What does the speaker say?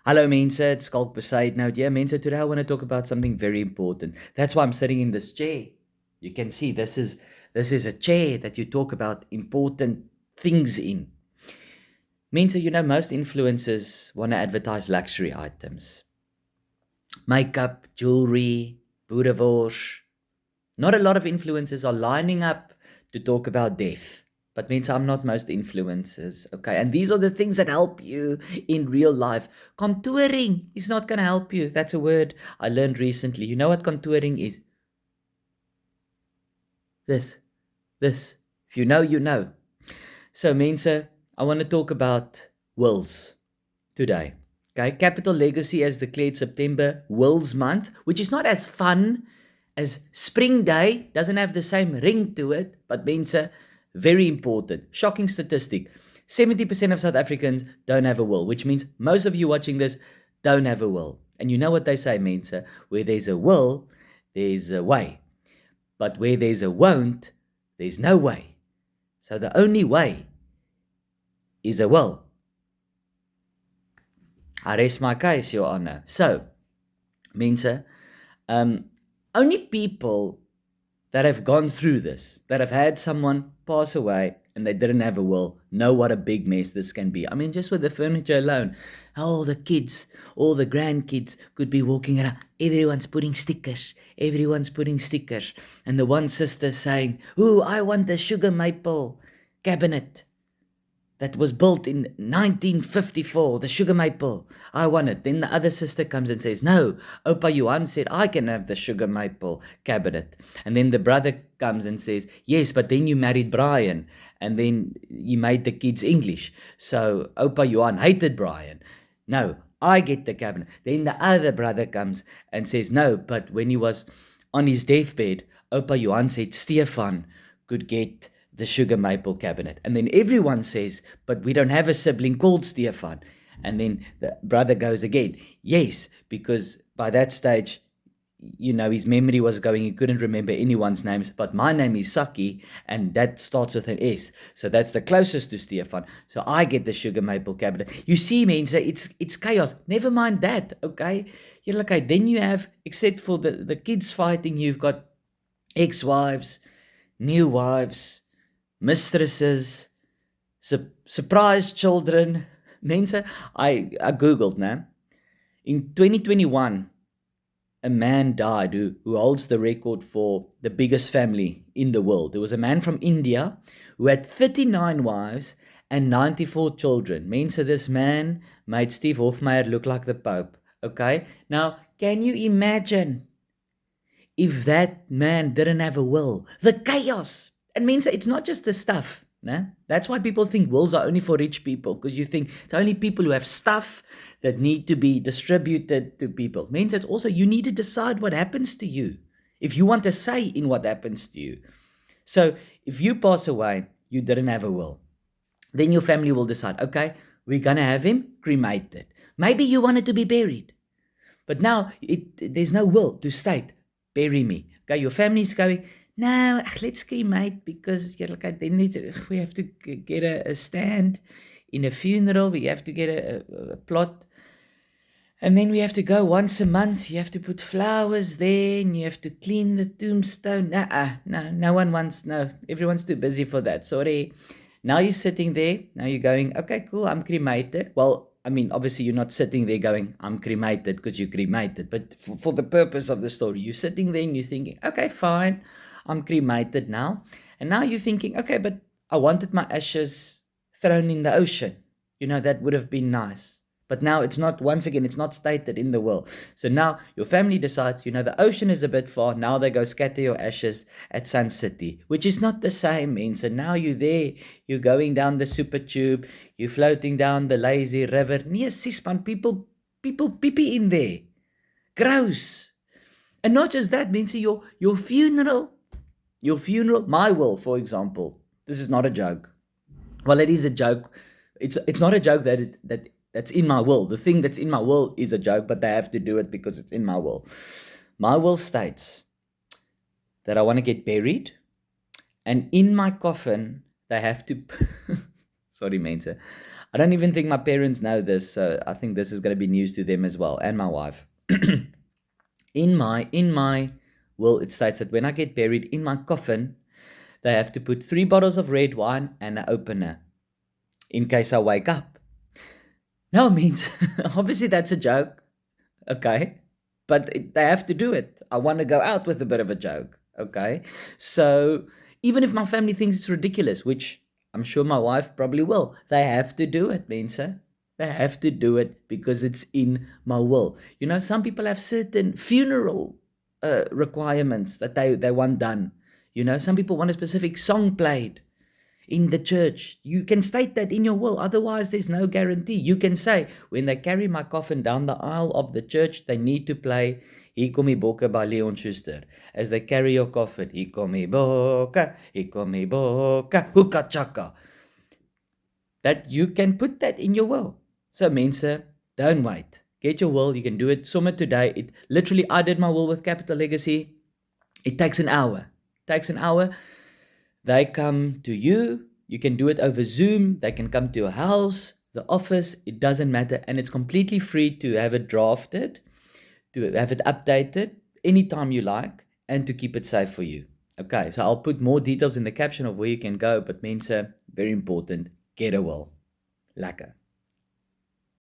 Hallo mense, it's Schalk Bezuidenhout. Yeah, mense, today I want to talk about something very important. That's why I'm sitting in this chair. You can see this is a chair that you talk about important things in. Mense, most influencers want to advertise luxury items. Makeup, jewelry, boerewors. Not a lot of influencers are lining up to talk about death. But means I'm not most influencers, okay? And these are the things that help you in real life. Contouring is not going to help you. That's a word I learned recently. You know what contouring is? This, this. If you know, you know. So, Mensa, I want to talk about wills today. Okay, Capital Legacy has declared September Wills Month, which is not as fun as Spring Day, doesn't have the same ring to it, but Mensa, very important. Shocking statistic. 70% of South Africans don't have a will, which means most of you watching this don't have a will. And you know what they say, Mensa? Where there's a will, there's a way. But where there's a won't, there's no way. So the only way is a will. I rest my case, Your Honor. So, Mensa, only people that have gone through this, that have had someone pass away and they didn't have a will, know what a big mess this can be. I mean, just with the furniture alone, all the kids, all the grandkids could be walking around. Everyone's putting stickers. Everyone's putting stickers. And the one sister saying, "Ooh, I want the sugar maple cabinet that was built in 1954, the sugar maple. I want it." Then the other sister comes and says, "No, Opa Johan said I can have the sugar maple cabinet." And then the brother comes and says, "Yes, but then you married Brian, and then you made the kids English. So Opa Johan hated Brian. No, I get the cabinet." Then the other brother comes and says, "No, but when he was on his deathbed, Opa Johan said Stefan could get the sugar maple cabinet." And then everyone says, "But we don't have a sibling called Stefan." And then the brother goes again, "Yes, because by that stage, his memory was going, he couldn't remember anyone's names, but my name is Saki, and that starts with an S. So that's the closest to Stefan. So I get the sugar maple cabinet." You see, means it's chaos. Never mind that, okay? You're like, okay, then you have, except for the kids fighting, you've got ex-wives, new wives, mistresses, surprise children. Mense, I googled now. In 2021, a man died who holds the record for the biggest family in the world. There was a man from India who had 39 wives and 94 children. Mense, this man made Steve Hofmeyr look like the Pope. Okay? Now, can you imagine if that man didn't have a will? The chaos. It means it's not just the stuff. Nah? That's why people think wills are only for rich people, because you think the only people who have stuff that need to be distributed to people. It means that also you need to decide what happens to you if you want a say in what happens to you. So if you pass away, you didn't have a will. Then your family will decide, okay, we're going to have him cremated. Maybe you wanted to be buried, but now there's no will to state, bury me. Okay, your family's going, "No, let's cremate because then we have to get a stand in a funeral. We have to get a plot. And then we have to go once a month. You have to put flowers there and you have to clean the tombstone." No one wants, no, everyone's too busy for that. Sorry. Now you're sitting there. Now you're going, "Okay, cool, I'm cremated." Well, I mean, obviously you're not sitting there going, "I'm cremated," because you're cremated. But for the purpose of the story, you're sitting there and you're thinking, "Okay, fine, I'm cremated now." And now you're thinking, "Okay, but I wanted my ashes thrown in the ocean. That would have been nice." But now it's not, once again, it's not stated in the will. So now your family decides, the ocean is a bit far. Now they go scatter your ashes at Sun City, which is not the same, means. And now you're there, you're going down the super tube, you're floating down the lazy river. Nee, sisman, people pee in there. Gross. And not just that, means your funeral, my will, for example. This is not a joke. Well, it is a joke. It's not a joke that's in my will. The thing that's in my will is a joke, but they have to do it because it's in my will. My will states that I want to get buried, and in my coffin they have to sorry, Mensa. I don't even think my parents know this, so I think this is going to be news to them as well, and my wife. In my will, it states that when I get buried in my coffin, they have to put 3 bottles of red wine and an opener in case I wake up. Now, it means obviously that's a joke, okay? But they have to do it. I want to go out with a bit of a joke, okay? So even if my family thinks it's ridiculous, which I'm sure my wife probably will, they have to do it, Mensa. They have to do it because it's in my will. You know, some people have certain funeral requirements that they want done. You know, some people want a specific song played in the church. You can state that in your will, otherwise there's no guarantee. You can say, when they carry my coffin down the aisle of the church, they need to play Hier kom die bokke by Leon Schuster. As they carry your coffin, hier kom die bokke, hoeka chaka. That you can put that in your will. So mense, don't wait. Get your will, you can do it somewhere today. It literally, I did my will with Capital Legacy. It takes an hour. They come to you. You can do it over Zoom. They can come to your house, the office. It doesn't matter. And it's completely free to have it drafted, to have it updated anytime you like, and to keep it safe for you. Okay, so I'll put more details in the caption of where you can go. But mense, very important, get a will. Lekker.